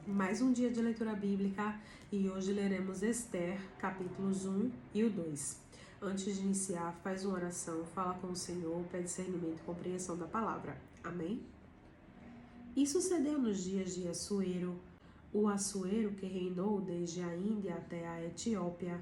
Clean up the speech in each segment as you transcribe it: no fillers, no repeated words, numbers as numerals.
Mais um dia de leitura bíblica e hoje leremos Esther, capítulos 1 e o 2. Antes de iniciar, faz uma oração, fala com o Senhor, pede discernimento e compreensão da palavra. Amém? E sucedeu nos dias de Assuero, o Assuero que reinou desde a Índia até a Etiópia,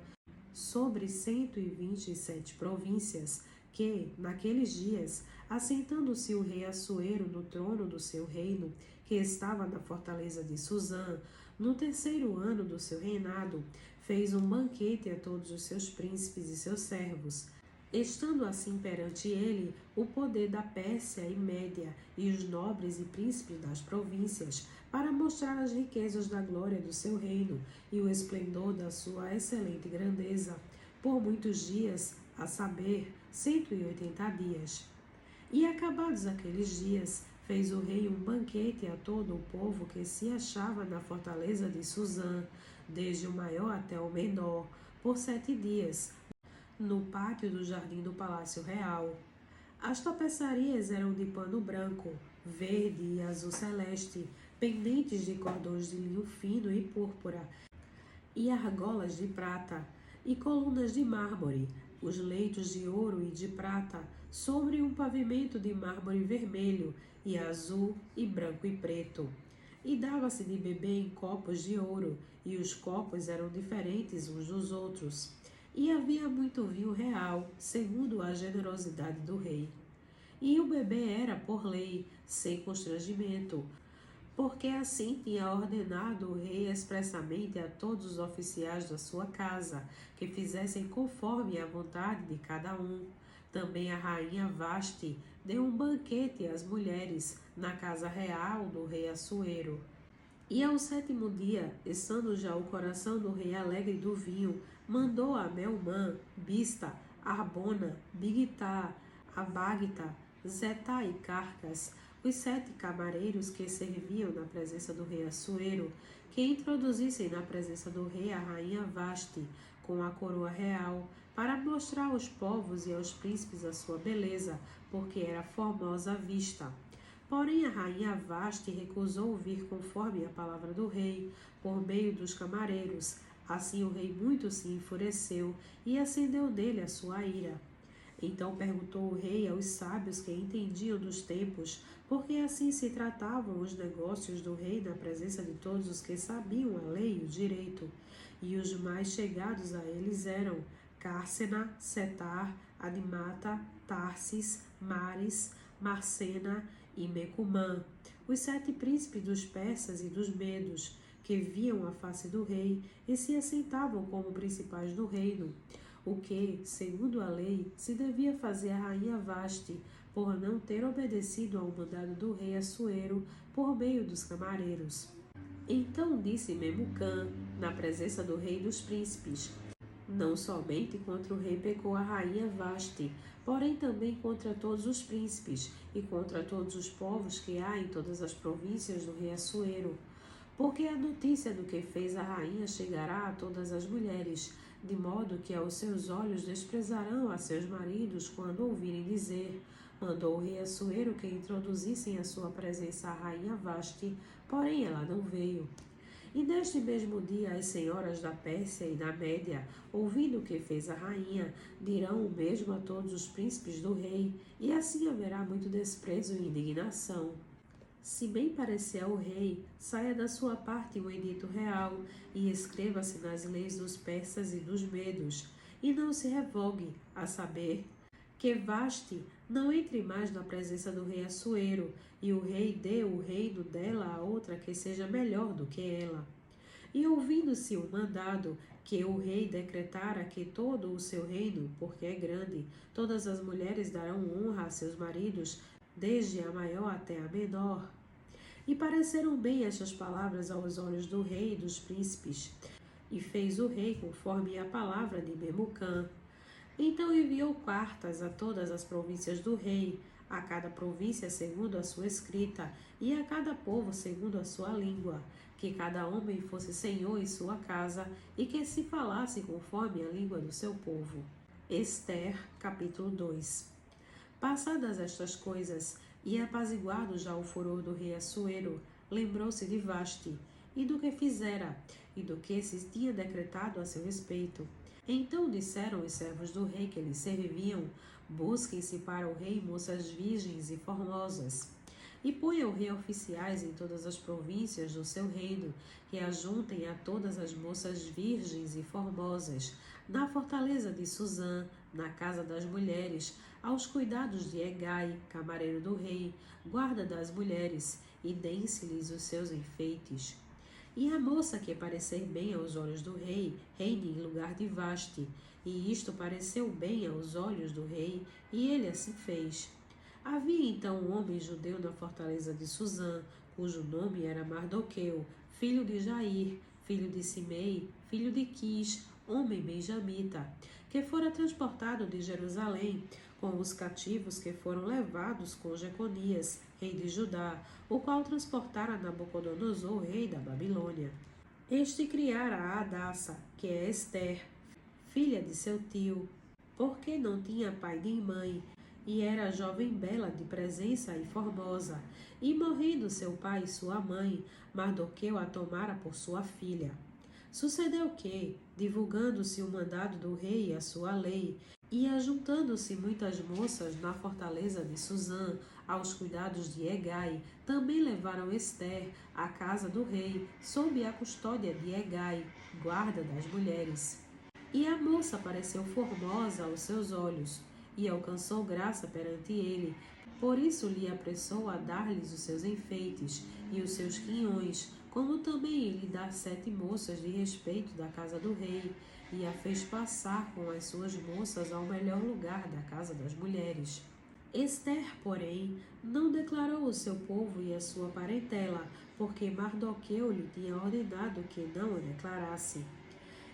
sobre 127 províncias, que, naqueles dias, assentando-se o rei Assuero no trono do seu reino, que estava na fortaleza de Suzã, no terceiro ano do seu reinado, fez um banquete a todos os seus príncipes e seus servos, estando assim perante ele o poder da Pérsia e Média e os nobres e príncipes das províncias, para mostrar as riquezas da glória do seu reino e o esplendor da sua excelente grandeza, por muitos dias, a saber, 180 dias. E acabados aqueles dias, fez o rei um banquete a todo o povo que se achava na fortaleza de Suzã, desde o maior até o menor, por 7 dias, no pátio do jardim do Palácio Real. As tapeçarias eram de pano branco, verde e azul celeste, pendentes de cordões de linho fino e púrpura, e argolas de prata, e colunas de mármore, os leitos de ouro e de prata, sobre um pavimento de mármore vermelho, e azul, e branco e preto. E dava-se de beber em copos de ouro, e os copos eram diferentes uns dos outros. E havia muito vinho real, segundo a generosidade do rei. E o bebê era, por lei, sem constrangimento, porque assim tinha ordenado o rei expressamente a todos os oficiais da sua casa, que fizessem conforme a vontade de cada um. Também a rainha Vasti deu um banquete às mulheres na casa real do rei Assuero. E ao 7º dia, estando já o coração do rei alegre do vinho, mandou a Melmã, Bista, Arbona, Bigtá, Abagta, Zetá e Carcas, os 7 camareiros que serviam na presença do rei Assuero, que introduzissem na presença do rei a rainha Vasti, com a coroa real, para mostrar aos povos e aos príncipes a sua beleza, porque era formosa à vista. Porém, a rainha Vasti recusou vir conforme a palavra do rei, por meio dos camareiros. Assim o rei muito se enfureceu e acendeu nele a sua ira. Então perguntou o rei aos sábios que entendiam dos tempos, porque assim se tratavam os negócios do rei na presença de todos os que sabiam a lei e o direito. E os mais chegados a eles eram Cársena, Setar, Adimata, Tarsis, Mares, Marcena e Mecumã, os 7 príncipes dos persas e dos medos, que viam a face do rei e se assentavam como principais do reino, o que, segundo a lei, se devia fazer a rainha Vasti, por não ter obedecido ao mandado do rei Assuero por meio dos camareiros. Então disse Memucã, na presença do rei dos príncipes: não somente contra o rei pecou a rainha Vasti, porém também contra todos os príncipes e contra todos os povos que há em todas as províncias do rei Assuero. Porque a notícia do que fez a rainha chegará a todas as mulheres, de modo que aos seus olhos desprezarão a seus maridos quando ouvirem dizer: mandou o rei Assuero que introduzissem à sua presença a rainha Vasti, porém ela não veio. E neste mesmo dia as senhoras da Pérsia e da Média, ouvindo o que fez a rainha, dirão o mesmo a todos os príncipes do rei, e assim haverá muito desprezo e indignação. Se bem parecer ao rei, saia da sua parte um edito real, e escreva-se nas leis dos persas e dos medos, e não se revogue, a saber, que Vasti não entre mais na presença do rei Assuero, e o rei dê o reino dela a outra que seja melhor do que ela. E ouvindo-se o mandado que o rei decretara que todo o seu reino, porque é grande, todas as mulheres darão honra a seus maridos, desde a maior até a menor. E pareceram bem estas palavras aos olhos do rei e dos príncipes, e fez o rei conforme a palavra de Memucã. Então enviou cartas a todas as províncias do rei, a cada província segundo a sua escrita, e a cada povo segundo a sua língua, que cada homem fosse senhor em sua casa, e que se falasse conforme a língua do seu povo. Esther, capítulo 2. Passadas estas coisas, e apaziguado já o furor do rei Assuero, lembrou-se de Vasti, e do que fizera, e do que se tinha decretado a seu respeito. Então disseram os servos do rei que lhe serviam: busquem-se para o rei moças virgens e formosas. E ponha o rei oficiais em todas as províncias do seu reino, que ajuntem a todas as moças virgens e formosas, na fortaleza de Suzã, na casa das mulheres, aos cuidados de Hegai, camareiro do rei, guarda das mulheres, e deem-se-lhes os seus enfeites. E a moça que parecer bem aos olhos do rei, reine em lugar de Vaste. E isto pareceu bem aos olhos do rei, e ele assim fez. Havia então um homem judeu na fortaleza de Suzã, cujo nome era Mardoqueu, filho de Jair, filho de Simei, filho de Quis, homem benjamita, que fora transportado de Jerusalém com os cativos que foram levados com Jeconias, rei de Judá, o qual transportara Nabucodonosor, rei da Babilônia. Este criara a Hadassa, que é Ester, filha de seu tio, porque não tinha pai nem mãe, e era jovem bela de presença e formosa. E morrendo seu pai e sua mãe, Mardoqueu a tomara por sua filha. Sucedeu que, divulgando-se o mandado do rei e a sua lei, e ajuntando-se muitas moças na fortaleza de Suzã, aos cuidados de Hegai, também levaram Ester à casa do rei, sob a custódia de Hegai, guarda das mulheres. E a moça pareceu formosa aos seus olhos, e alcançou graça perante ele. Por isso lhe apressou a dar-lhes os seus enfeites e os seus quinhões, como também lhe dá 7 moças de respeito da casa do rei, e a fez passar com as suas moças ao melhor lugar da casa das mulheres. Ester, porém, não declarou o seu povo e a sua parentela, porque Mardoqueu lhe tinha ordenado que não a declarasse.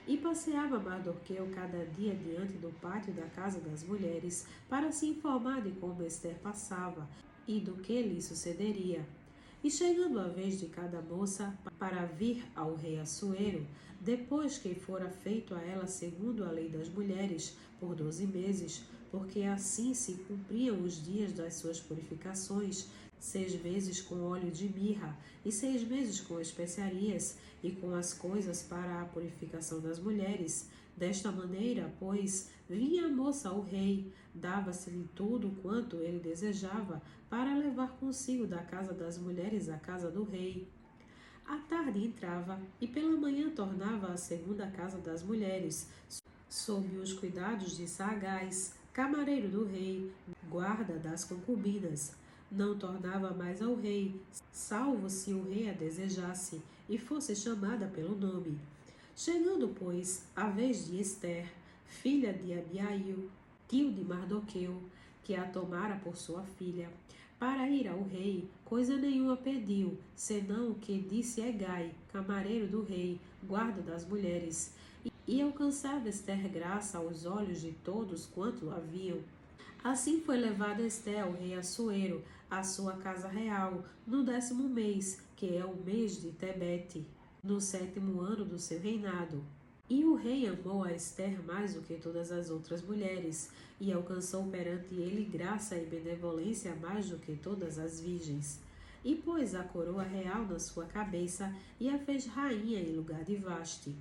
E passeava Mardoqueu cada dia diante do pátio da casa das mulheres, para se informar de como Ester passava e do que lhe sucederia. E chegando a vez de cada moça para vir ao rei Assuero, depois que fora feito a ela segundo a lei das mulheres, por 12 meses, porque assim se cumpriam os dias das suas purificações, 6 meses com óleo de mirra, e 6 meses com especiarias, e com as coisas para a purificação das mulheres. Desta maneira, pois, vinha a moça ao rei, dava-se-lhe tudo quanto ele desejava, para levar consigo da casa das mulheres à casa do rei. À tarde entrava, e pela manhã tornava à segunda casa das mulheres, sob os cuidados de Sagás, camareiro do rei, guarda das concubinas. Não tornava mais ao rei, salvo se o rei a desejasse, e fosse chamada pelo nome. Chegando, pois, a vez de Ester, filha de Abiail, tio de Mardoqueu, que a tomara por sua filha, para ir ao rei, coisa nenhuma pediu, senão o que disse Hegai, camareiro do rei, guarda das mulheres. E alcançava Ester graça aos olhos de todos quanto a viam. Assim foi levada Ester ao rei Assuero, à sua casa real, no 10º mês, que é o mês de Tebete, no 7º ano do seu reinado. E o rei amou a Ester mais do que todas as outras mulheres, e alcançou perante ele graça e benevolência mais do que todas as virgens. E pôs a coroa real na sua cabeça, e a fez rainha em lugar de Vaste.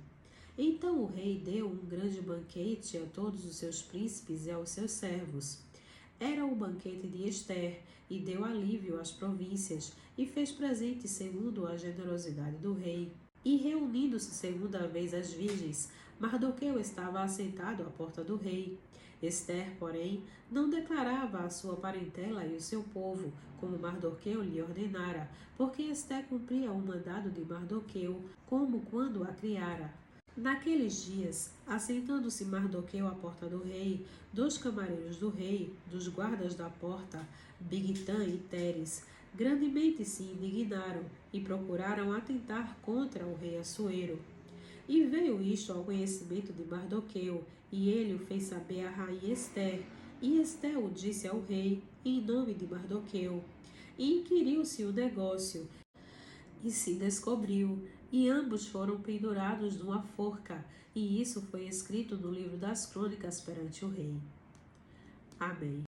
Então o rei deu um grande banquete a todos os seus príncipes e aos seus servos. Era o banquete de Ester, e deu alívio às províncias, e fez presente segundo a generosidade do rei. E reunindo-se segunda vez as virgens, Mardoqueu estava assentado à porta do rei. Ester, porém, não declarava a sua parentela e o seu povo, como Mardoqueu lhe ordenara, porque Ester cumpria o mandado de Mardoqueu, como quando a criara. Naqueles dias, assentando-se Mardoqueu à porta do rei, 2 camareiros do rei, dos guardas da porta, Bigtã e Teres, grandemente se indignaram e procuraram atentar contra o rei Assuero. E veio isto ao conhecimento de Mardoqueu, e ele o fez saber à rainha Ester, e Ester o disse ao rei, em nome de Mardoqueu. E inquiriu-se o negócio, e se descobriu, e ambos foram pendurados numa forca, e isso foi escrito no livro das crônicas perante o rei. Amém.